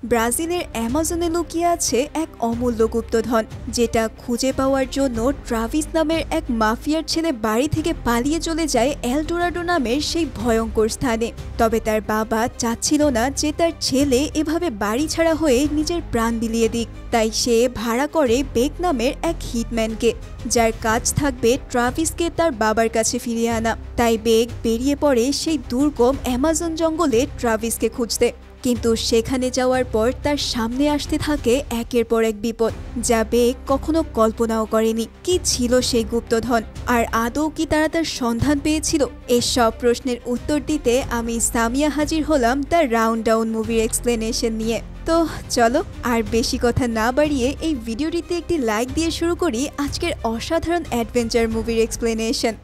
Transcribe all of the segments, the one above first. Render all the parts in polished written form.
ব্রাজিলের অ্যামাজনে লুকিয়ে আছে এক অমূল্য গুপ্তধন, যেটা খুঁজে পাওয়ার জন্য ট্রাভিস নামের এক মাফিয়ার ছেলে বাড়ি থেকে পালিয়ে চলে যায় এল ডোরাডো নামের সেই ভয়ঙ্কর স্থানে। তবে তার বাবা চাচ্ছিল না যে তার ছেলে এভাবে বাড়ি ছাড়া হয়ে নিজের প্রাণ বিলিয়ে দিক, তাই সে ভাড়া করে বেক নামের এক হিটম্যানকে, যার কাজ থাকবে ট্রাভিসকে তার বাবার কাছে ফিরিয়ে আনা। তাই বেক বেরিয়ে পড়ে সেই দুর্গম অ্যামাজন জঙ্গলে ট্রাভিসকে খুঁজতে। কিন্তু সেখানে যাওয়ার পর তার সামনে আসতে থাকে একের পর এক বিপদ, যা বেক কখনো কল্পনাও করেনি। কি ছিল সেই গুপ্তধন, আর আদৌ কি তারা তার সন্ধান পেয়েছিল? এসব প্রশ্নের উত্তর দিতে আমি সামিয়া হাজির হলাম দ্য রাউন্ড ডাউন মুভির এক্সপ্লেনেশন নিয়ে। তো চলো আর বেশি কথা না বাড়িয়ে এই ভিডিওটিতে একটি লাইক দিয়ে শুরু করি আজকের অসাধারণ অ্যাডভেঞ্চার মুভির এক্সপ্লেনেশন।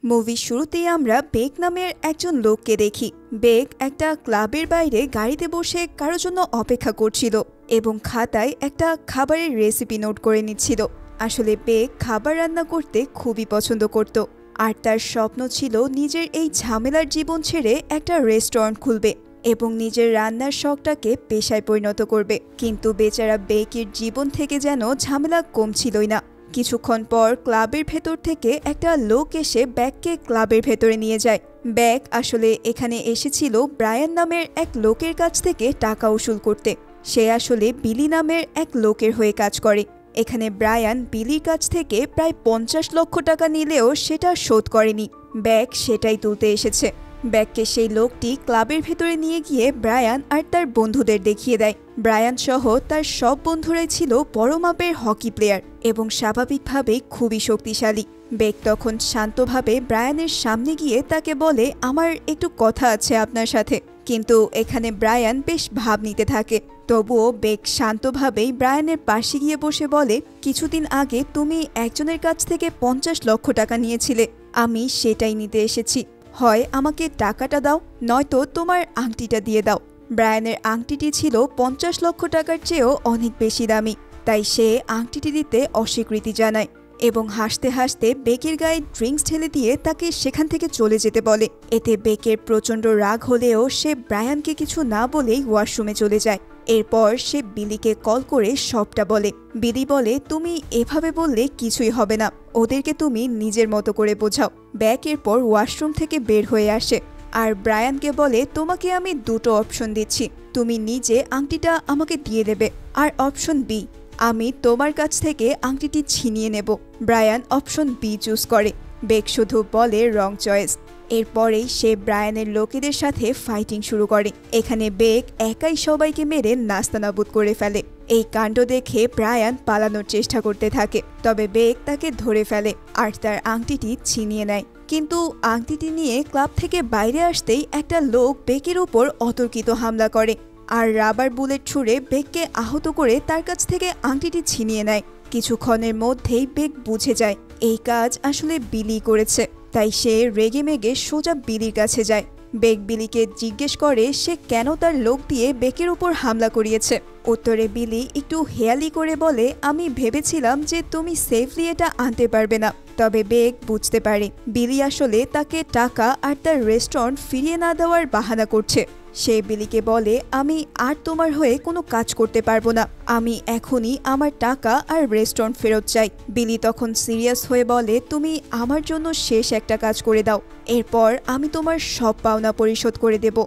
মুভির শুরুতেই আমরা বেক নামের একজন লোককে দেখি। বেক একটা ক্লাবের বাইরে গাড়িতে বসে কারোর জন্য অপেক্ষা করছিল এবং খাতায় একটা খাবারের রেসিপি নোট করে নিচ্ছিল। আসলে বেক খাবার রান্না করতে খুবই পছন্দ করত, আর তার স্বপ্ন ছিল নিজের এই ঝামেলার জীবন ছেড়ে একটা রেস্টুরেন্ট খুলবে এবং নিজের রান্নার শখটাকে পেশায় পরিণত করবে। কিন্তু বেচারা বেকের জীবন থেকে যেন ঝামেলা কমছিলই না। কিছুক্ষণ পর ক্লাবের ভেতর থেকে একটা লোক এসে ব্যাগকে ক্লাবের ভেতরে নিয়ে যায়। ব্যাগ আসলে এখানে এসেছিল ব্রায়ান নামের এক লোকের কাছ থেকে টাকা উসুল করতে। সে আসলে বিলি নামের এক লোকের হয়ে কাজ করে। এখানে ব্রায়ান বিলির কাছ থেকে প্রায় 50 লক্ষ টাকা নিলেও সেটা শোধ করেনি। ব্যাগ সেটাই তুলতে এসেছে। ব্যাগকে সেই লোকটি ক্লাবের ভেতরে নিয়ে গিয়ে ব্রায়ান আর তার বন্ধুদের দেখিয়ে দেয়। ব্রায়ান সহ তার সব বন্ধুরাই ছিল বড় মাপের হকি প্লেয়ার এবং স্বাভাবিকভাবেই খুবই শক্তিশালী। বেক তখন শান্তভাবে ব্রায়ানের সামনে গিয়ে তাকে বলে, আমার একটু কথা আছে আপনার সাথে। কিন্তু এখানে ব্রায়ান বেশ ভাব নিতে থাকে। তবুও বেক শান্তভাবেই ব্রায়ানের পাশে গিয়ে বসে বলে, কিছুদিন আগে তুমি একজনের কাছ থেকে 50 লক্ষ টাকা নিয়েছিলে, আমি সেটাই নিতে এসেছি। হয় আমাকে টাকাটা দাও, নয়তো তোমার আংটিটা দিয়ে দাও। ব্রায়ানের আংটিটি ছিল 50 লক্ষ টাকার চেয়েও অনেক বেশি দামি, তাই সে আংটিটি দিতে অস্বীকৃতি জানায় এবং হাসতে হাসতে বেকের গায়ে ড্রিঙ্কস ঢেলে দিয়ে তাকে সেখান থেকে চলে যেতে বলে। এতে বেকের প্রচণ্ড রাগ হলেও সে ব্রায়ানকে কিছু না বলেই ওয়াশরুমে চলে যায়। এরপর সে বিলিকে কল করে সবটা বলে। বিলি বলে, তুমি এভাবে বললে কিছুই হবে না, ওদেরকে তুমি নিজের মতো করে বোঝাও। ব্যাক এরপর ওয়াশরুম থেকে বের হয়ে আসে আর ব্রায়ানকে বলে, তোমাকে আমি দুটো অপশন দিচ্ছি, তুমি নিজে আংটিটা আমাকে দিয়ে দেবে, আর অপশন বি, আমি তোমার কাছ থেকে আংটিটি ছিনিয়ে নেব। ব্রায়ান অপশন বি চুজ করে। বেক শুধু বলে রং চয়েস। এরপরেই সে ব্রায়ানের লোকেদের সাথে ফাইটিং শুরু করে। এখানে বেক একাই সবাইকে মেরে নাস্তানাবুদ করে ফেলে। এই কাণ্ড দেখে ব্রায়ান পালানোর চেষ্টা করতে থাকে, তবে বেক তাকে ধরে ফেলে আর তার আংটিটি ছিনিয়ে নেয়। কিন্তু আংটিটি নিয়ে ক্লাব থেকে বাইরে আসতেই একটা লোক বেকের উপর অতর্কিত হামলা করে আর রাবার বুলেট ছুঁড়ে বেককে আহত করে তার কাছ থেকে আংটিটি ছিনিয়ে নেয়। কিছুক্ষণের মধ্যেই বেক বুঝে যায় এই কাজ আসলে বিলি করেছে, তাই সে রেগে মেগে সোজা বিলির কাছে যায়। বেক বিলিকে জিজ্ঞেস করে সে কেন তার লোক দিয়ে বেকের উপর হামলা করিয়েছে। উত্তরে বিলি একটু হেয়ালি করে বলে, আমি ভেবেছিলাম যে তুমি সেফলি এটা আনতে পারবে না। তবে বেক বুঝতে পারে বিলি আসলে তাকে টাকা আর তার রেস্টুরেন্ট ফিরিয়ে না দেওয়ার বাহানা করছে। সে বিলিকে বলে, আমি আর তোমার হয়ে কোনো কাজ করতে পারবো না, আমি এখনই আমার টাকা আর রেস্টুরেন্ট ফেরত চাই। বিলি তখন সিরিয়াস হয়ে বলে, তুমি আমার জন্য শেষ একটা কাজ করে দাও, এরপর আমি তোমার সব পাওনা পরিশোধ করে দেব।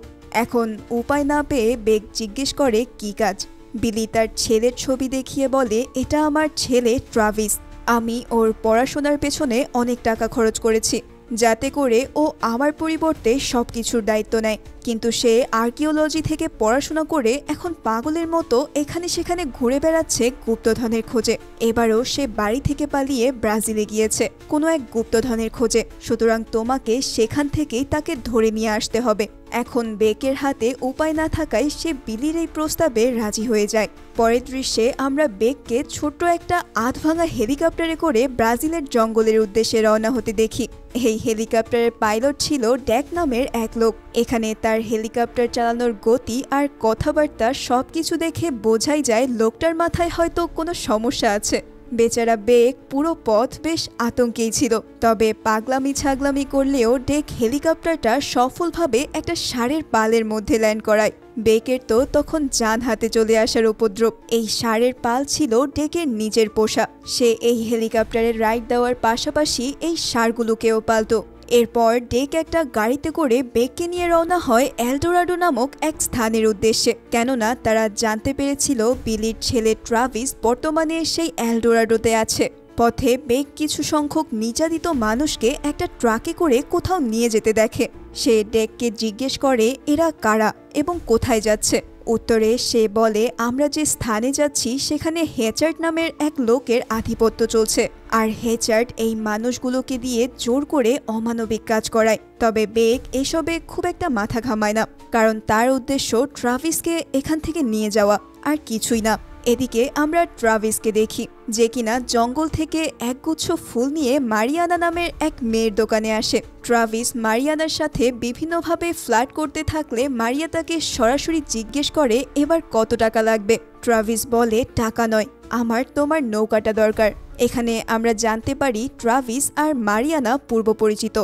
এখন উপায় না পেয়ে বেক জিজ্ঞেস করে কি কাজ। বিলি তার ছেলের ছবি দেখিয়ে বলে, এটা আমার ছেলে ট্রাভিস, আমি ওর পড়াশোনার পেছনে অনেক টাকা খরচ করেছি যাতে করে ও আমার পরিবর্তে সবকিছুর দায়িত্ব নেয়। কিন্তু সে আর্কিওলজি থেকে পড়াশোনা করে এখন পাগলের মতো এখানে সেখানে ঘুরে বেড়াচ্ছে গুপ্তধনের খোঁজে। এবারও সে বাড়ি থেকে পালিয়ে ব্রাজিলে গিয়েছে কোনো এক গুপ্তধনের খোঁজে, সুতরাং তোমাকে সেখান থেকেই তাকে ধরে নিয়ে আসতে হবে। এখন বেকের হাতে উপায় না থাকায় সে বিলির এই প্রস্তাবে রাজি হয়ে যায়। পরের দৃশ্যে আমরা বেককে ছোট্ট একটা আধভাঙা হেলিকপ্টারে করে ব্রাজিলের জঙ্গলের উদ্দেশ্যে রওনা হতে দেখি। এই হেলিকপ্টারের পাইলট ছিল ড্যাক নামের এক লোক। এখানে তার হেলিকপ্টার চালানোর গতি আর কথাবার্তা সবকিছু দেখে বোঝাই যায় লোকটার মাথায় হয়তো কোনো সমস্যা আছে। বেচারা বেক পুরো পথ বেশ আতঙ্কেই ছিল। তবে পাগলামি ছাগলামি করলেও ডেক হেলিকপ্টারটা সফলভাবে একটা ষাঁড়ের পালের মধ্যে ল্যান্ড করায়। বেকের তো তখন জান হাতে চলে আসার উপদ্রব। এই ষাঁড়ের পাল ছিল ডেকের নিজের পোষা। সে এই হেলিকপ্টারের রাইড দেওয়ার পাশাপাশি এই ষাঁড়গুলোকেও পালত। এরপর ডেক একটা গাড়িতে করে বেককে নিয়ে রওনা হয় এলডোরাডো নামক এক স্থানের উদ্দেশ্যে। কেননা তারা জানতে পেরেছিল বিলির ছেলে ট্রাভিস বর্তমানে সেই এলডোরাডোতে আছে। পথে বেক কিছু সংখ্যক নির্যাতিত মানুষকে একটা ট্রাকে করে কোথাও নিয়ে যেতে দেখে। সে ডেককে জিজ্ঞেস করে এরা কারা এবং কোথায় যাচ্ছে। উত্তরে সে বলে আমরা যে স্থানে যাচ্ছি সেখানে হেচার্ড নামের এক লোকের আধিপত্য চলছে, আর হেচার্ড এই মানুষগুলোকে দিয়ে জোর করে অমানবিক কাজ করায়। তবে বেক এসবে খুব একটা মাথা ঘামায় না, কারণ তার উদ্দেশ্য ট্রাভিসকে এখান থেকে নিয়ে যাওয়া, আর কিছুই না। এদিকে আমরা ট্রাভিসকে দেখি, যে কিনা জঙ্গল থেকে একগুচ্ছ ফুল নিয়ে মারিয়ানা নামের এক মেয়ের দোকানে আসে। ট্রাভিস মারিয়ানার সাথে বিভিন্নভাবে ফ্লার্ট করতে থাকলে মারিয়া তাকে সরাসরি জিজ্ঞেস করে এবার কত টাকা লাগবে। ট্রাভিস বলে টাকা নয়, আমার তোমার নৌকাটা দরকার। এখানে আমরা জানতে পারি ট্রাভিস আর মারিয়ানা পূর্ব পরিচিত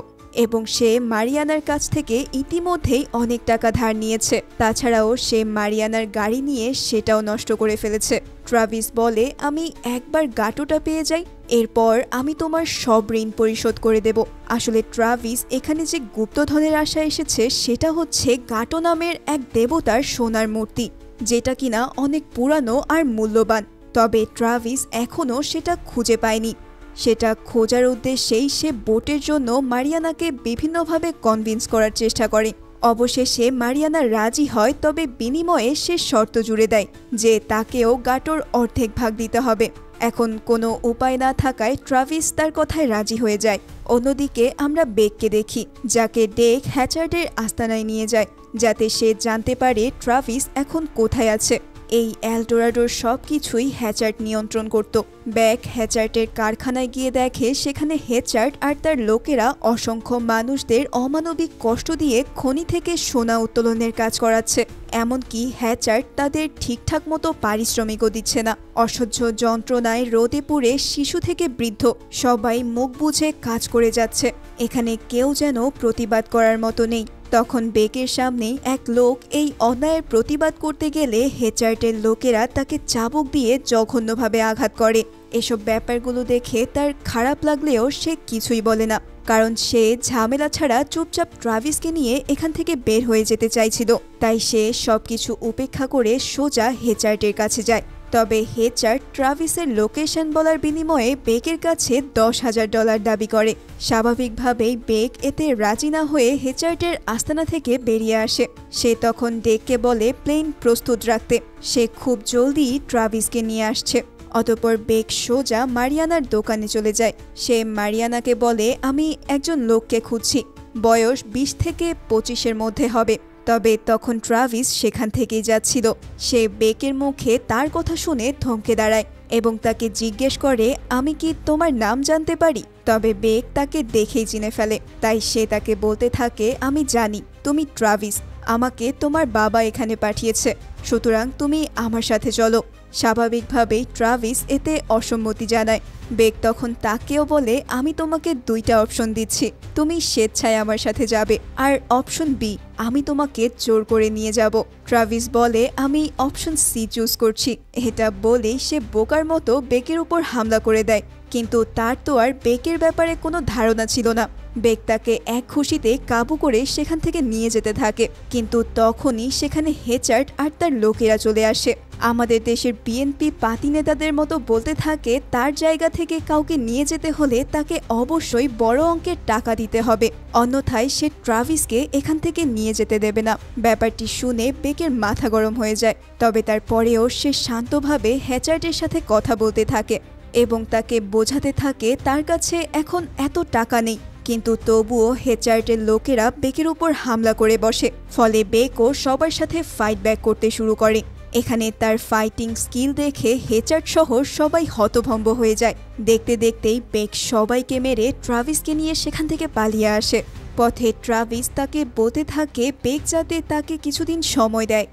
এবং সে মারিয়ানার কাছ থেকে ইতিমধ্যেই অনেক টাকা ধার নিয়েছে। তাছাড়াও সে মারিয়ানার গাড়ি নিয়ে সেটাও নষ্ট করে ফেলেছে। ট্রাভিস বলে আমি একবার গাটোটা পেয়ে যাই, এরপর আমি তোমার সব ঋণ পরিশোধ করে দেব। আসলে ট্রাভিস এখানে যে গুপ্তধনের আশায় এসেছে সেটা হচ্ছে গাটো নামের এক দেবতার সোনার মূর্তি, যেটা কিনা অনেক পুরানো আর মূল্যবান। তবে ট্রাভিস এখনও সেটা খুঁজে পায়নি। সেটা খোঁজার উদ্দেশ্যেই সে বোটের জন্য মারিয়ানাকে বিভিন্নভাবে কনভিন্স করার চেষ্টা করে। অবশেষে মারিয়ানা রাজি হয়, তবে বিনিময়ে সে শর্ত জুড়ে দেয় যে তাকেও গাটোর অর্ধেক ভাগ দিতে হবে। এখন কোনো উপায় না থাকায় ট্রাভিস তার কথায় রাজি হয়ে যায়। অন্যদিকে আমরা বেককে দেখি, যাকে ডেক হ্যাচার্ডের আস্তানায় নিয়ে যায়, যাতে সে জানতে পারে ট্রাভিস এখন কোথায় আছে। এই এলডোরাডোর সবকিছুই হ্যাচার্ড নিয়ন্ত্রণ করত। বেক হ্যাচার্ডের কারখানায় গিয়ে দেখে সেখানে হ্যাচার্ড আর তার লোকেরা অসংখ্য মানুষদের অমানবিক কষ্ট দিয়ে খনি থেকে সোনা উত্তোলনের কাজ করাচ্ছে। এমনকি হ্যাচার্ড তাদের ঠিকঠাক মতো পারিশ্রমিকও দিচ্ছে না। অসহ্য যন্ত্রণায় রোদে পুড়ে শিশু থেকে বৃদ্ধ সবাই মুখ বুজে কাজ করে যাচ্ছে। এখানে কেউ যেন প্রতিবাদ করার মতো নেই। তখন বেকের সামনে এক লোক এই অন্যায়ের প্রতিবাদ করতে গেলে হ্যাচার্ডের লোকেরা তাকে চাবুক দিয়ে জঘন্যভাবে আঘাত করে। এসব ব্যাপারগুলো দেখে তার খারাপ লাগলেও সে কিছুই বলে না, কারণ সে ঝামেলা ছাড়া চুপচাপ ট্রাভিসকে নিয়ে এখান থেকে বের হয়ে যেতে চাইছিল। তাই সে সবকিছু উপেক্ষা করে সোজা হ্যাচার্ডের কাছে যায়। তবে হ্যাচার্ড ট্রাভিসের লোকেশন বলার বিনিময়ে বেকের কাছে $10,000 দাবি করে। স্বাভাবিকভাবেই বেক এতে রাজি না হয়ে হ্যাচার্ডের আস্তানা থেকে বেরিয়ে আসে। সে তখন ডেককে বলে প্লেন প্রস্তুত রাখতে, সে খুব জলদি ট্রাভিসকে নিয়ে আসছে। অতঃপর বেক সোজা মারিয়ানার দোকানে চলে যায়। সে মারিয়ানাকে বলে আমি একজন লোককে খুঁজছি, বয়স 20 থেকে 25-এর মধ্যে হবে। তবে তখন ট্রাভিস সেখান থেকেই যাচ্ছিল। সে বেকের মুখে তার কথা শুনে থমকে দাঁড়ায় এবং তাকে জিজ্ঞেস করে আমি কি তোমার নাম জানতে পারি। তবে বেক তাকে দেখেই চিনে ফেলে, তাই সে তাকে বলতে থাকে আমি জানি তুমি ট্রাভিস, আমাকে তোমার বাবা এখানে পাঠিয়েছে, সুতরাং তুমি আমার সাথে চলো। স্বাভাবিকভাবেই ট্রাভিস এতে অসম্মতি জানায়। বেক তখন তাকেও বলে আমি তোমাকে 2টা অপশন দিচ্ছি, তুমি স্বেচ্ছায় আমার সাথে যাবে, আর অপশন বি আমি তোমাকে জোর করে নিয়ে যাব। ট্রাভিস বলে আমি অপশন সি চুজ করছি। এটা বলেই সে বোকার মতো বেকের উপর হামলা করে দেয়, কিন্তু তার তো আর বেকের ব্যাপারে কোনো ধারণা ছিল না। বেক তাকে এক খুশিতে কাবু করে সেখান থেকে নিয়ে যেতে থাকে, কিন্তু তখনই সেখানে হ্যাচার্ড আর তার লোকেরা চলে আসে। আমাদের দেশের বিএনপি পাতি নেতাদের মতো বলতে থাকে তার জায়গা থেকে কাউকে নিয়ে যেতে হলে তাকে অবশ্যই বড় অঙ্কের টাকা দিতে হবে, অন্যথায় সে ট্রাভিসকে এখান থেকে নিয়ে যেতে দেবে না। ব্যাপারটি শুনে বেকের মাথা গরম হয়ে যায়। তবে তারপরেও সে শান্তভাবে হ্যাচার্ডের সাথে কথা বলতে থাকে এবং তাকে বোঝাতে থাকে তার কাছে এখন এত টাকা নেই, কিন্তু তবুও হ্যাচার্ডের লোকেরা বেকের উপর হামলা করে বসে। ফলে বেকও সবার সাথে ফাইট ব্যাক করতে শুরু করে। এখানে তার ফাইটিং স্কিল দেখে হ্যাচার্ড সহ সবাই হতভম্ব হয়ে যায়। দেখতে দেখতেই বেক সবাইকে মেরে ট্রাভিসকে নিয়ে সেখান থেকে পালিয়ে আসে। পথে ট্রাভিস তাকে বলতে থাকে বেক যাতে তাকে কিছুদিন সময় দেয়।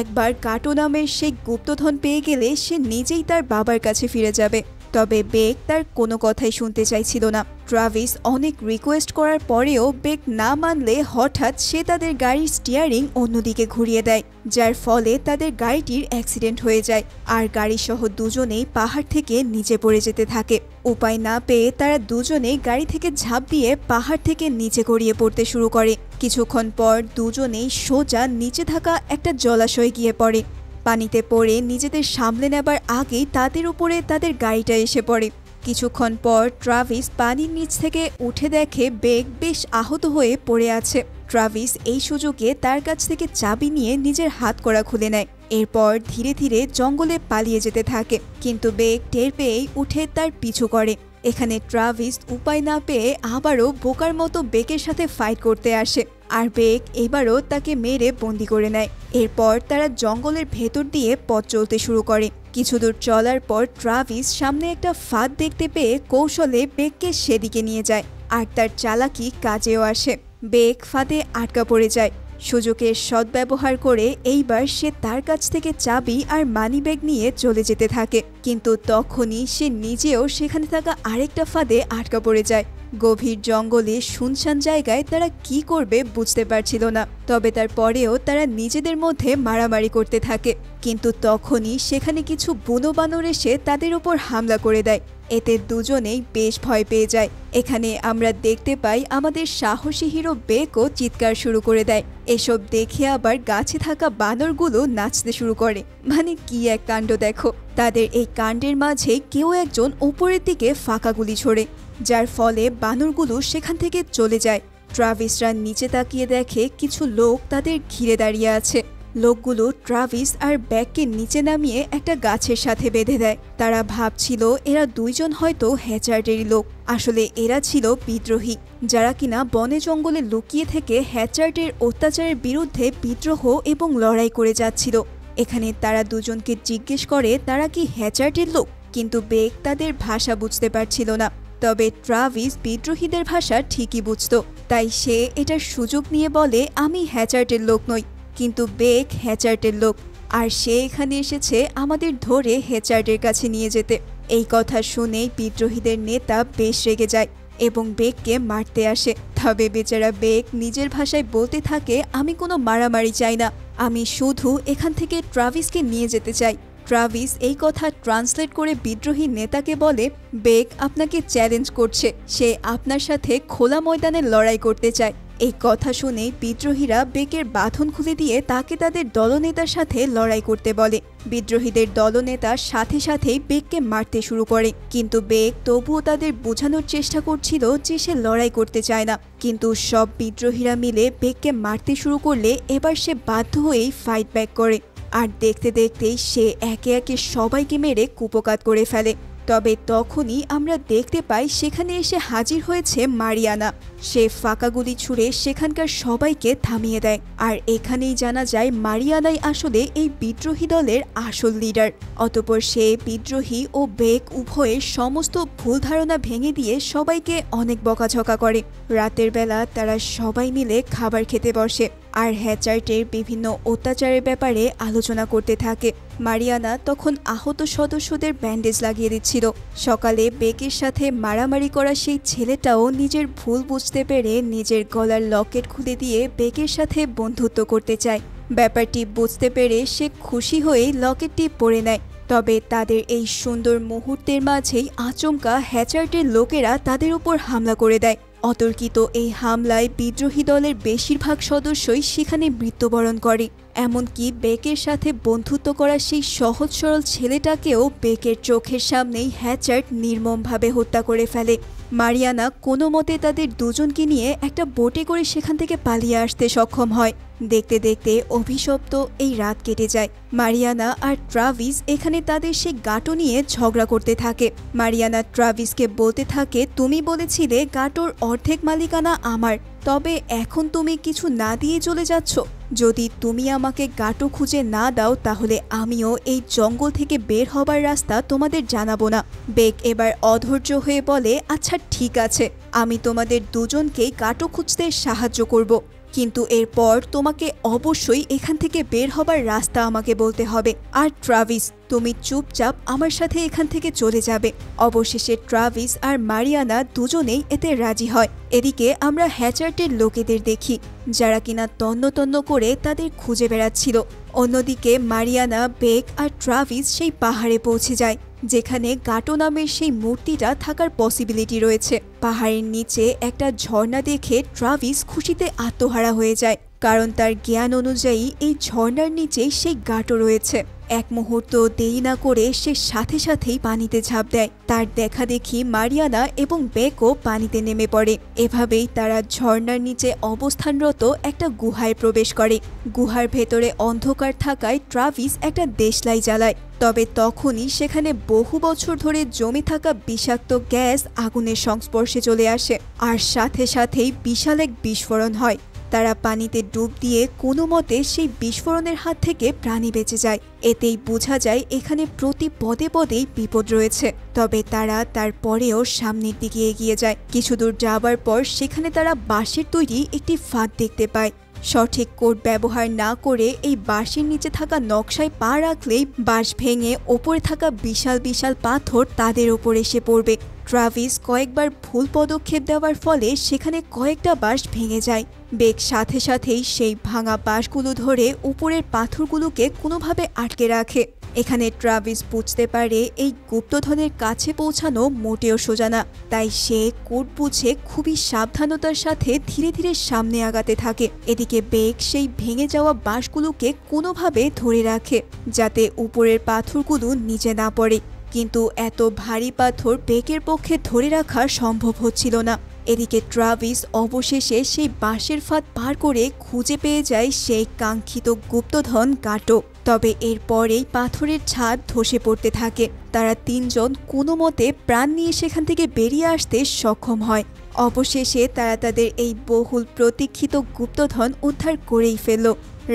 একবার গাটো নামের সেই গুপ্তধন পেয়ে গেলে সে নিজেই তার বাবার কাছে ফিরে যাবে। তবে বেক তার কোনো কথাই শুনতে চাইছিল না। ট্রাভিস অনেক রিকোয়েস্ট করার পরেও বেক না মানলে হঠাৎ সে তাদের গাড়ির স্টিয়ারিং অন্যদিকে ঘুরিয়ে দেয়, যার ফলে তাদের গাড়িটির অ্যাক্সিডেন্ট হয়ে যায় আর গাড়িসহ দুজনেই পাহাড় থেকে নিচে পড়ে যেতে থাকে। উপায় না পেয়ে তারা দুজনেই গাড়ি থেকে ঝাঁপ দিয়ে পাহাড় থেকে নিচে গড়িয়ে পড়তে শুরু করে। কিছুক্ষণ পর দুজনেই সোজা নিচে থাকা একটা জলাশয়ে গিয়ে পড়ে। পানিতে পড়ে নিজেদের সামলে নেবার আগেই তাদের উপরে তাদের গাড়িটা এসে পড়ে। কিছুক্ষণ পর ট্রাভিস পানির নিচ থেকে উঠে দেখে বেক বেশ আহত হয়ে পড়ে আছে। ট্রাভিস এই সুযোগে তার কাছ থেকে চাবি নিয়ে নিজের হাতকড়া খুলে নেয়। এরপর ধীরে ধীরে জঙ্গলে পালিয়ে যেতে থাকে, কিন্তু বেক টের পেয়েই উঠে তার পিছু করে। এখানে ট্রাভিস উপায় না পেয়ে আবারও বোকার মতো বেকের সাথে ফাইট করতে আসে, আর বেক এবারও তাকে মেরে বন্দি করে নেয়। এরপর তারা জঙ্গলের ভেতর দিয়ে পথ চলতে শুরু করে। কিছু দূর চলার পর ট্রাভিস সামনে একটা ফাঁদ দেখতে পেয়ে কৌশলে বেককে সেদিকে নিয়ে যায়, আর তার চালাকি কাজেও আসে। বেক ফাঁদে আটকা পড়ে যায়। সুযোগের সদ্ব্যবহার করে এইবার সে তার কাছ থেকে চাবি আর মানিব্যাগ নিয়ে চলে যেতে থাকে, কিন্তু তখনই সে নিজেও সেখানে থাকা আরেকটা ফাঁদে আটকা পড়ে যায়। গভীর জঙ্গলে শুনশান জায়গায় তারা কি করবে বুঝতে পারছিল না, তবে তারপরেও তারা নিজেদের মধ্যে মারামারি করতে থাকে। কিন্তু তখনই সেখানে কিছু বুনো বানর এসে তাদের উপর হামলা করে দেয়। এতে দুজনেই বেশ ভয় পেয়ে যায়। এখানে আমরা দেখতে পাই আমাদের সাহসী হিরো বেকও চিৎকার শুরু করে দেয়। এসব দেখে আবার গাছে থাকা বানরগুলো নাচতে শুরু করে। মানে কি এক কাণ্ড দেখো! তাদের এই কাণ্ডের মাঝে কেউ একজন উপরের দিকে ফাঁকা গুলি ছোড়ে, যার ফলে বানরগুলো সেখান থেকে চলে যায়। ট্রাভিসরা নিচে তাকিয়ে দেখে কিছু লোক তাদের ঘিরে দাঁড়িয়ে আছে। লোকগুলো ট্রাভিস আর ব্যাগকে নিচে নামিয়ে একটা গাছের সাথে বেঁধে দেয়। তারা ভাবছিল এরা দুইজন হয়তো হ্যাচার্ডেরই লোক। আসলে এরা ছিল বিদ্রোহী, যারা কিনা বনে জঙ্গলে লুকিয়ে থেকে হ্যাচার্ডের অত্যাচারের বিরুদ্ধে বিদ্রোহ এবং লড়াই করে যাচ্ছিল। এখানে তারা দুজনকে জিজ্ঞেস করে তারা কি হ্যাচার্ডের লোক, কিন্তু বেক তাদের ভাষা বুঝতে পারছিল না। তবে ট্রাভিস বিদ্রোহীদের ভাষা ঠিকই বুঝত, তাই সে এটার সুযোগ নিয়ে বলে আমি হ্যাচার্ডের লোক নই, কিন্তু বেক হ্যাচার্ডের লোক, আর সে এখানে এসেছে আমাদের ধরে হ্যাচার্ডের কাছে নিয়ে যেতে। এই কথা শুনেই বিদ্রোহীদের নেতা বেশ রেগে যায় এবং বেককে মারতে আসে। তবে বেচারা বেক নিজের ভাষায় বলতে থাকে আমি কোনো মারামারি চাই না, আমি শুধু এখান থেকে ট্রাভিসকে নিয়ে যেতে চাই। ট্রাভিস এই কথা ট্রান্সলেট করে বিদ্রোহী নেতাকে বলে বেক আপনাকে চ্যালেঞ্জ করছে, সে আপনার সাথে খোলা ময়দানে লড়াই করতে চায়। এই কথা শুনে বিদ্রোহীরা বেকের বাঁধন খুলে দিয়ে তাকে তাদের দলনেতার সাথে লড়াই করতে বলে। বিদ্রোহীদের দলনেতা সাথে সাথেই বেককে মারতে শুরু করে, কিন্তু বেক তবুও তাদের বোঝানোর চেষ্টা করছিল যে সে লড়াই করতে চায় না। কিন্তু সব বিদ্রোহীরা মিলে বেককে মারতে শুরু করলে এবার সে বাধ্য হয়েই ফাইট ব্যাক করে, আর দেখতে দেখতেই সে একে একে সবাইকে মেরে কুপোকাত করে ফেলে। তবে তখনই আমরা দেখতে পাই সেখানে এসে হাজির হয়েছে মারিয়ানা। সে ফাঁকা গুলি ছুড়ে সেখানকার সবাইকে থামিয়ে দেয়, আর এখানেই জানা যায় মারিয়ানাই আসলে এই বিদ্রোহী দলের আসল লিডার। অতঃপর সে বিদ্রোহী ও বেক উভয়ের সমস্ত ভুল ধারণা ভেঙে দিয়ে সবাইকে অনেক বকাঝকা করে। রাতের বেলা তারা সবাই মিলে খাবার খেতে বসে আর হ্যাচার্ডের বিভিন্ন অত্যাচারের ব্যাপারে আলোচনা করতে থাকে। মারিয়ানা তখন আহত সদস্যদের ব্যান্ডেজ লাগিয়ে দিচ্ছিল। সকালে বেকের সাথে মারামারি করা সেই ছেলেটাও নিজের ভুল বুঝতে পেরে নিজের গলার লকেট খুলে দিয়ে বেকের সাথে বন্ধুত্ব করতে চায়। ব্যাপারটি বুঝতে পেরে সে খুশি হয়ে লকেটটি পরে নেয়। তবে তাদের এই সুন্দর মুহূর্তের মাঝেই আচমকা হ্যাচার্ডের লোকেরা তাদের উপর হামলা করে দেয়। অতর্কিত এই হামলায় বিদ্রোহী দলের বেশিরভাগ সদস্যই সেখানে মৃত্যুবরণ করে। এমনকি বেকের সাথে বন্ধুত্ব করা সেই সহজ সরল ছেলেটাকেও বেকের চোখের সামনেই হ্যাচার্ড নির্মমভাবে হত্যা করে ফেলে। মারিয়ানা কোনো মতে তাদের দুজনকে নিয়ে একটা বোটে করে সেখান থেকে পালিয়ে আসতে সক্ষম হয়। দেখতে দেখতে অভিশপ্ত এই রাত কেটে যায়। মারিয়ানা আর ট্রাভিস এখানে তাদের সেই গাটো নিয়ে ঝগড়া করতে থাকে। মারিয়ানা ট্রাভিসকে বলতে থাকে তুমি বলেছিলে গাটোর অর্ধেক মালিকানা আমার, তবে এখন তুমি কিছু না দিয়ে চলে যাচ্ছ। যদি তুমি আমাকে গাটো খুঁজে না দাও তাহলে আমিও এই জঙ্গল থেকে বের হবার রাস্তা তোমাদের জানাবো না। বেক এবার অধৈর্য হয়ে বলে আচ্ছা ঠিক আছে, আমি তোমাদের দুজনকেই গাটো খুঁজতে সাহায্য করব, কিন্তু এরপর তোমাকে অবশ্যই এখান থেকে বের হবার রাস্তা আমাকে বলতে হবে। আর ট্রাভিস, তুমি চুপচাপ আমার সাথে এখান থেকে চলে যাবে। অবশেষে ট্রাভিস আর মারিয়ানা দুজনেই এতে রাজি হয়। এদিকে আমরা হ্যাচার্টের লোকেদের দেখি, যারা কিনা তন্ন তন্ন করে তাদের খুঁজে বেড়াচ্ছিল। অন্যদিকে মারিয়ানা, বেক আর ট্রাভিস সেই পাহাড়ে পৌঁছে যায়, যেখানে গাটো নামের সেই মূর্তিটা থাকার পসিবিলিটি রয়েছে। পাহাড়ের নিচে একটা ঝর্ণা দেখে ট্রাভিস খুশিতে আত্মহারা হয়ে যায়, কারণ তার জ্ঞান অনুযায়ী এই ঝর্ণার নিচে সেই গাটো রয়েছে। এক মুহূর্ত দেরি না করে সে সাথে সাথেই পানিতে ঝাঁপ দেয়। তার দেখা দেখি মারিয়ানা এবং বেকও পানিতে নেমে পড়ে। এভাবেই তারা ঝর্ণার নিচে অবস্থানরত একটা গুহায় প্রবেশ করে। গুহার ভেতরে অন্ধকার থাকায় ট্রাভিস একটা দেশলাই জ্বালায়। তবে তখনই সেখানে বহু বছর ধরে জমে থাকা বিষাক্ত গ্যাস আগুনের সংস্পর্শে চলে আসে, আর সাথে সাথেই বিশাল এক বিস্ফোরণ হয়। তারা পানিতে ডুব দিয়ে কোনো মতে সেই বিস্ফোরণের হাত থেকে প্রাণী বেঁচে যায়। এতেই বোঝা যায় এখানে প্রতি পদে পদেই বিপদ রয়েছে। তবে তারা তারপরেও সামনের দিকে এগিয়ে যায়। কিছু দূর যাবার পর সেখানে তারা বাঁশের তৈরি একটি ফাঁদ দেখতে পায়। সঠিক কোড ব্যবহার না করে এই বাঁশের নিচে থাকা নকশায় পা রাখলেই বাঁশ ভেঙে ওপরে থাকা বিশাল বিশাল পাথর তাদের ওপর এসে পড়বে। ট্রাভিস কয়েকবার ভুল পদক্ষেপ দেওয়ার ফলে সেখানে কয়েকটা বাঁশ ভেঙে যায়। বেক সাথে সাথেই সেই ভাঙা বাঁশগুলো ধরে উপরের পাথরগুলোকে কোনোভাবে আটকে রাখে। এখানে ট্রাভিস বুঝতে পারে এই গুপ্তধনের কাছে পৌঁছানো মোটেও সোজা না, তাই সে কোড বুঝে খুবই সাবধানতার সাথে ধীরে ধীরে সামনে আগাতে থাকে। এদিকে বেক সেই ভেঙে যাওয়া বাঁশগুলোকে কোনোভাবে ধরে রাখে, যাতে উপরের পাথরগুলো নিচে না পড়ে। কিন্তু এত ভারী পাথর বেকের পক্ষে ধরে রাখা সম্ভব হচ্ছিল না। এদিকে ট্রাভিস অবশেষে সেই বাঁশের ফাঁদ পার করে খুঁজে পেয়ে যায় সেই কাঙ্ক্ষিত গুপ্তধন গাটো। তবে এরপরেই পাথরের ছাদ ধসে পড়তে থাকে। তারা তিনজন কোনো মতে প্রাণ নিয়ে সেখান থেকে বেরিয়ে আসতে সক্ষম হয়। অবশেষে তারা তাদের এই বহুল প্রতীক্ষিত গুপ্তধন উদ্ধার করেই ফেলল।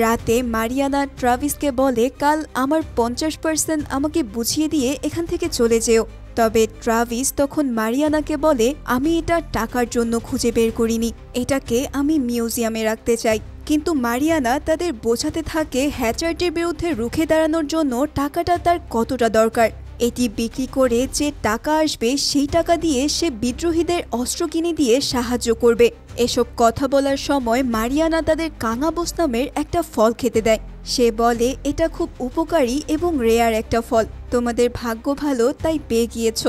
রাতে মারিয়ানা ট্রাভিসকে বলে, কাল আমার 50% আমাকে বুঝিয়ে দিয়ে এখান থেকে চলে যেও। তবে ট্রাভিস তখন মারিয়ানাকে বলে, আমি এটা টাকার জন্য খুঁজে বের করিনি, এটাকে আমি মিউজিয়ামে রাখতে চাই। কিন্তু মারিয়ানা তাদের বোঝাতে থাকে হ্যাচার্টের বিরুদ্ধে রুখে দাঁড়ানোর জন্য টাকাটা তার কতটা দরকার। এটি বিক্রি করে যে টাকা আসবে সেই টাকা দিয়ে সে বিদ্রোহীদের অস্ত্র কিনে দিয়ে সাহায্য করবে। এসব কথা বলার সময় মারিয়ানা তাদের কাঙাবোস নামের একটা ফল খেতে দেয়। সে বলে, এটা খুব উপকারী এবং রেয়ার একটা ফল, তোমাদের ভাগ্য ভালো তাই পেয়ে গিয়েছ।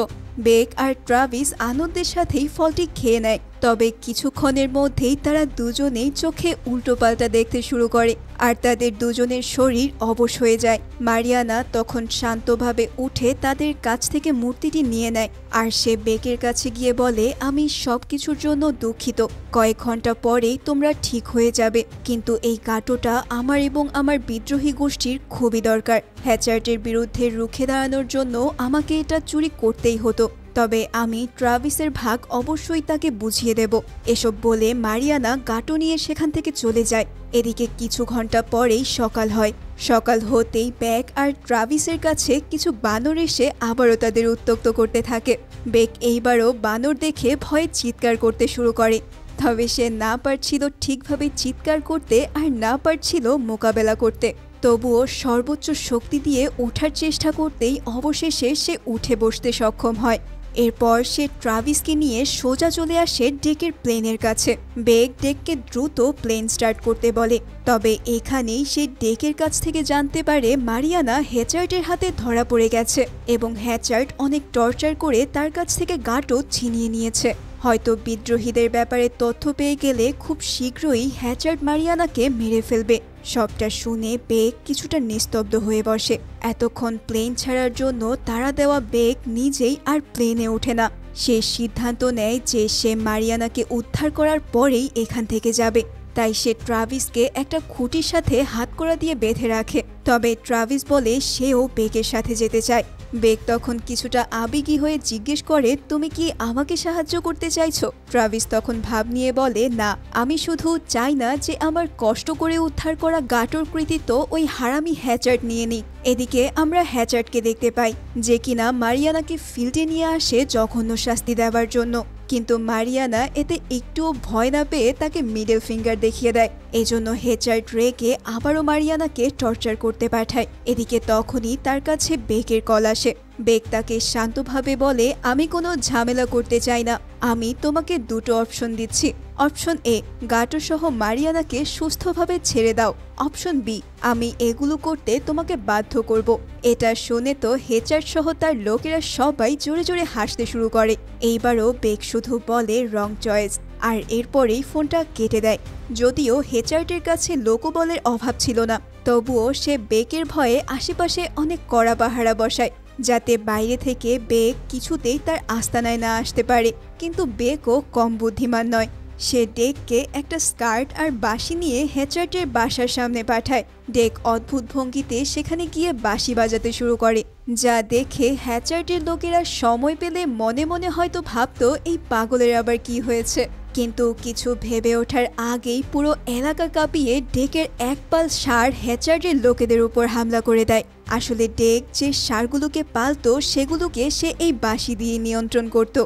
বেক আর ট্রাভিস আনন্দের সাথেই ফলটি খেয়ে নেয়। তবে কিছুক্ষণের মধ্যেই তারা দুজনেই চোখে উল্টোপাল্টা দেখতে শুরু করে, আর তাদের দুজনের শরীর অবশ হয়ে যায়। মারিয়ানা তখন শান্তভাবে উঠে তাদের কাছ থেকে মূর্তিটি নিয়ে নেয়, আর সে বেকের কাছে গিয়ে বলে, আমি সবকিছুর জন্য দুঃখিত, কয়েক ঘন্টা পরেই তোমরা ঠিক হয়ে যাবে, কিন্তু এই গাটোটা আমার এবং আমার বিদ্রোহী গোষ্ঠীর খুবই দরকার। হ্যাচার্টের বিরুদ্ধে রুখে দাঁড়ানোর জন্য আমাকে এটা চুরি করতেই হতো, তবে আমি ট্রাভিসের ভাগ অবশ্যই তাকে বুঝিয়ে দেব। এসব বলে মারিয়ানা গাটো নিয়ে সেখান থেকে চলে যায়। এদিকে কিছু ঘন্টা পরেই সকাল হয়। সকাল হতেই বেক আর ট্রাভিসের কাছে কিছু বানর এসে আবারও তাদের উত্ত্যক্ত করতে থাকে। বেক এইবারও বানর দেখে ভয়ে চিৎকার করতে শুরু করে, তবে সে না পারছিল ঠিকভাবে চিৎকার করতে আর না পারছিল মোকাবেলা করতে। তবুও সর্বোচ্চ শক্তি দিয়ে ওঠার চেষ্টা করতেই অবশেষে সে উঠে বসতে সক্ষম হয়। এরপর সে ট্রাভিসকে নিয়ে সোজা চলে আসে ডেকের প্লেনের কাছে। বেক ডেককে দ্রুত প্লেন স্টার্ট করতে বলে। তবে এখানেই সে ডেকের কাছ থেকে জানতে পারে মারিয়ানা হ্যাচার্টের হাতে ধরা পড়ে গেছে এবং হ্যাচার্ট অনেক টর্চার করে তার কাছ থেকে গাটো ছিনিয়ে নিয়েছে। হয়তো বিদ্রোহীদের ব্যাপারে তথ্য পেয়ে গেলে খুব শীঘ্রই হ্যাচার্ট মারিয়ানাকে মেরে ফেলবে। সবটা শুনে বেক কিছুটা নিস্তব্ধ হয়ে বসে। এতক্ষণ প্লেন ছাড়ার জন্য তারা দেওয়া বেক নিজেই আর প্লেনে ওঠে না। সে সিদ্ধান্ত নেয় যে সে মারিয়ানাকে উদ্ধার করার পরেই এখান থেকে যাবে। তাই সে ট্রাভিসকে একটা খুঁটির সাথে হাতকড়া দিয়ে বেঁধে রাখে। তবে ট্রাভিস বলে সেও বেকের সাথে যেতে চায়। বেক তখন কিছুটা আবেগী হয়ে জিজ্ঞেস করে, তুমি কি আমাকে সাহায্য করতে চাইছো? ট্রাভিস তখন ভাব নিয়ে বলে, না, আমি শুধু চাই না যে আমার কষ্ট করে উদ্ধার করা গাটোর কৃতিত্ব ওই হারামি হ্যাচার্ট নিয়ে নিক। এদিকে আমরা হ্যাচার্টকে দেখতে পাই, যে কিনা মারিয়ানাকে ফিল্ডে নিয়ে আসে জঘন্য শাস্তি দেওয়ার জন্য। কিন্তু মারিয়ানা এতে একটুও ভয় না পেয়ে তাকে মিডল ফিঙ্গার দেখিয়ে দেয়। এজন্য হেচার্ড রেগে আবারও মারিয়ানাকে টর্চার করতে পাঠায়। এদিকে তখনই তার কাছে বেকের কল আসে। বেক তাকে শান্তভাবে বলে, আমি কোনো ঝামেলা করতে চাই না, আমি তোমাকে দুটো অপশন দিচ্ছি। অপশন এ, গাটো সহ মারিয়ানাকে সুস্থভাবে ছেড়ে দাও। অপশন বি, আমি এগুলো করতে তোমাকে বাধ্য করব। এটা শুনে তো হেচার্ড সহ তার লোকেরা সবাই জোরে জোরে হাসতে শুরু করে। এইবারও বেক শুধু বলে রং চয়েস, আর এরপরেই ফোনটা কেটে দেয়। যদিও হেচার্ডের কাছে লোকবলের অভাব ছিল না, তবুও সে বেকের ভয়ে আশেপাশে অনেক কড়া পাহারা বসায়, যাতে বাইরে থেকে বেক কিছুতেই তার আস্তানায় না আসতে পারে। কিন্তু বেকও কম বুদ্ধিমান নয়। সে ডেককে একটা স্কার্ট আর বাঁশি নিয়ে হেচার্ডের বাসার সামনে পাঠায়। ডেক অদ্ভুত ভঙ্গিতে সেখানে গিয়ে বাঁশি বাজাতে শুরু করে, যা দেখে হ্যাচার্ডের লোকেরা সময় পেলে মনে মনে হয়তো ভাবতো এই পাগলের আবার কি হয়েছে। কিন্তু কিছু ভেবে ওঠার আগেই পুরো এলাকা কাঁপিয়ে ডেকের এক পাল ষাঁড় হ্যাচার্ডের লোকেদের উপর হামলা করে দেয়। আসলে ডেক যে ষাঁড়গুলোকে পালতো সেগুলোকে সে এই বাঁশি দিয়ে নিয়ন্ত্রণ করত,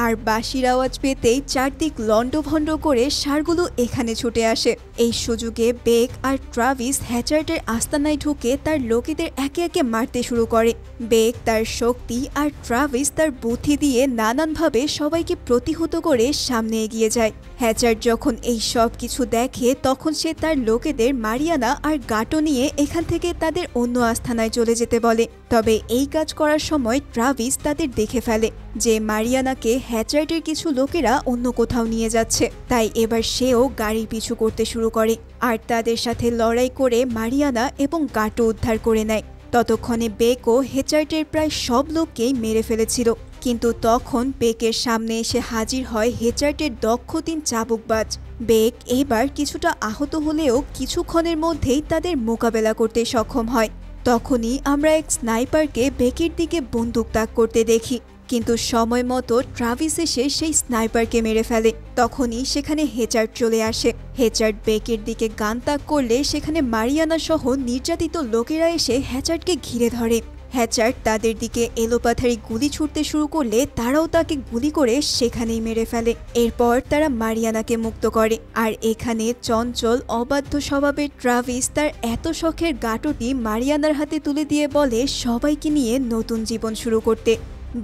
আর বাঁশির আওয়াজ পেতেই চারদিক লণ্ডভণ্ড করে ষাঁড়গুলো এখানে ছুটে আসে। এই সুযোগে বেক আর ট্রাভিস হ্যাচার্ডের আস্তানায় ঢুকে তার লোকেদের একে একে মারতে শুরু করে। বেক তার শক্তি আর ট্রাভিস তার বুদ্ধি দিয়ে নানানভাবে সবাইকে প্রতিহত করে সামনে এগিয়ে যায়। হ্যাচার্ড যখন এই সব কিছু দেখে তখন সে তার লোকেদের মারিয়ানা আর গাটো নিয়ে এখান থেকে তাদের অন্য আস্তানায় চলে যেতে বলে। তবে এই কাজ করার সময় ট্রাভিস তাদের দেখে ফেলে যে মারিয়ানাকে হ্যাচার্ডের কিছু লোকেরা অন্য কোথাও নিয়ে যাচ্ছে, তাই এবার সেও গাড়ি পিছু করতে শুরু করে আর তাদের সাথে লড়াই করে মারিয়ানা এবং গাটো উদ্ধার করে নেয়। ততক্ষণে বেকও হেচার্ডের প্রায় সব লোককেই মেরে ফেলেছিল, কিন্তু তখন বেকের সামনে এসে হাজির হয় হেচার্ডের দক্ষ 3 চাবুকবাজ। বেক এবার কিছুটা আহত হলেও কিছুক্ষণের মধ্যেই তাদের মোকাবেলা করতে সক্ষম হয়। তখনই আমরা এক স্নাইপারকে বেকের দিকে বন্দুক তাক করতে দেখি, কিন্তু সময় মতো ট্রাভিস এসে সেই স্নাইপারকে মেরে ফেলে। তখনই সেখানে হেচার্ড চলে আসে। হেচার্ড বেকের দিকে গান তাক করলে সেখানে মারিয়ানা সহ নির্যাতিত লোকেরা এসে হ্যাচার্ডকে ঘিরে ধরে। হ্যাচার্ড তাদের দিকে এলোপাথারি গুলি ছুটতে শুরু করলে তারাও তাকে গুলি করে সেখানেই মেরে ফেলে। এরপর তারা মারিয়ানাকে মুক্ত করে, আর এখানে চঞ্চল অবাধ্য স্বভাবের ট্রাভিস তার এত শখের গাটোটি মারিয়ানার হাতে তুলে দিয়ে বলে সবাইকে নিয়ে নতুন জীবন শুরু করতে।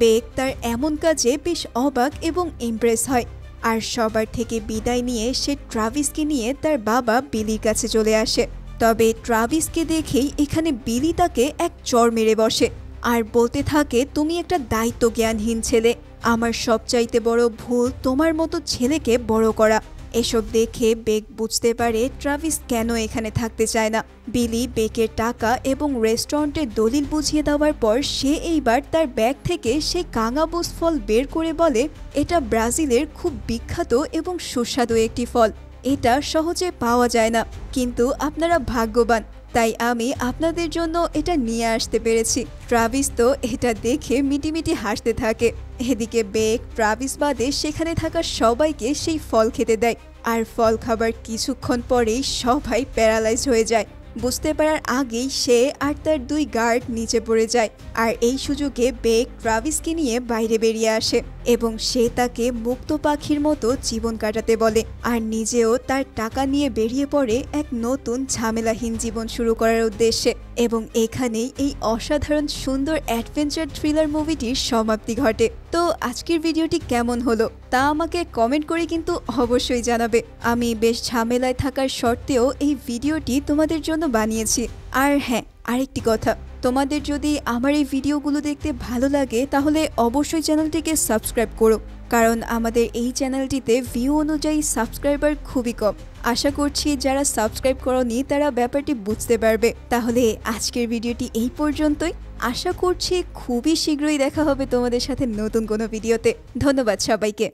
বেক তার এমন কাজে বেশ অবাক এবং ইমপ্রেস হয়, আর সবার থেকে বিদায় নিয়ে সে ট্রাভিসকে নিয়ে তার বাবা বিলির কাছে চলে আসে। তবে ট্রাভিসকে দেখেই এখানে বিলি তাকে এক চড় মেরে বসে আর বলতে থাকে, তুমি একটা দায়িত্ব জ্ঞানহীন ছেলে, আমার সবচাইতে বড় ভুল তোমার মতো ছেলেকে বড় করা। এসব দেখে বেক বুঝতে পারে ট্রাভিস কেন এখানে থাকতে চায় না। বিলি বেকের টাকা এবং রেস্টুরেন্টের দলিল বুঝিয়ে দেওয়ার পর সে এইবার তার ব্যাগ থেকে সেই কাঙাবুস ফল বের করে বলে, এটা ব্রাজিলের খুব বিখ্যাত এবং সুস্বাদু একটি ফল, এটা সহজে পাওয়া যায় না, কিন্তু আপনারা ভাগ্যবান, তাই আমি আপনাদের জন্য এটা নিয়ে আসতে পেরেছি। ট্রাভিস তো এটা দেখে মিটিমিটি হাসতে থাকে। এদিকে বেক ট্রাভিস বাদে সেখানে থাকা সবাইকে সেই ফল খেতে দেয়, আর ফল খাবার কিছুক্ষণ পরেই সবাই প্যারালাইজ হয়ে যায়। বুঝতে পারার আগেই সে আর তার 2 গার্ড নিচে পড়ে যায়, আর এই সুযোগে বেক ট্রাভিসকে নিয়ে বাইরে বেরিয়ে আসে এবং সে তাকে মুক্ত পাখির মতো জীবন কাটাতে বলে, আর নিজেও তার টাকা নিয়ে বেরিয়ে পড়ে এক নতুন ঝামেলাহীন জীবন শুরু করার উদ্দেশ্যে। এবং এখানেই এই অসাধারণ সুন্দর অ্যাডভেঞ্চার থ্রিলার মুভিটির সমাপ্তি ঘটে। তো আজকের ভিডিওটি কেমন হলো তা আমাকে কমেন্ট করে কিন্তু অবশ্যই জানাবে। আমি বেশ ঝামেলায় থাকার সত্ত্বেও এই ভিডিওটি তোমাদের জন্য বানিয়েছি। আর হ্যাঁ, আরেকটি কথা, তোমাদের যদি আমার এই ভিডিওগুলো দেখতে ভালো লাগে তাহলে অবশ্যই চ্যানেলটিকে সাবস্ক্রাইব করো, কারণ আমাদের এই চ্যানেলটিতে ভিউ অনুযায়ী সাবস্ক্রাইবার খুবই কম। আশা করছি যারা সাবস্ক্রাইব করোনি তারা ব্যাপারটি বুঝতে পারবে। তাহলে আজকের ভিডিওটি এই পর্যন্তই। আশা করছি খুবই শীঘ্রই দেখা হবে তোমাদের সাথে নতুন কোনো ভিডিওতে। ধন্যবাদ সবাইকে।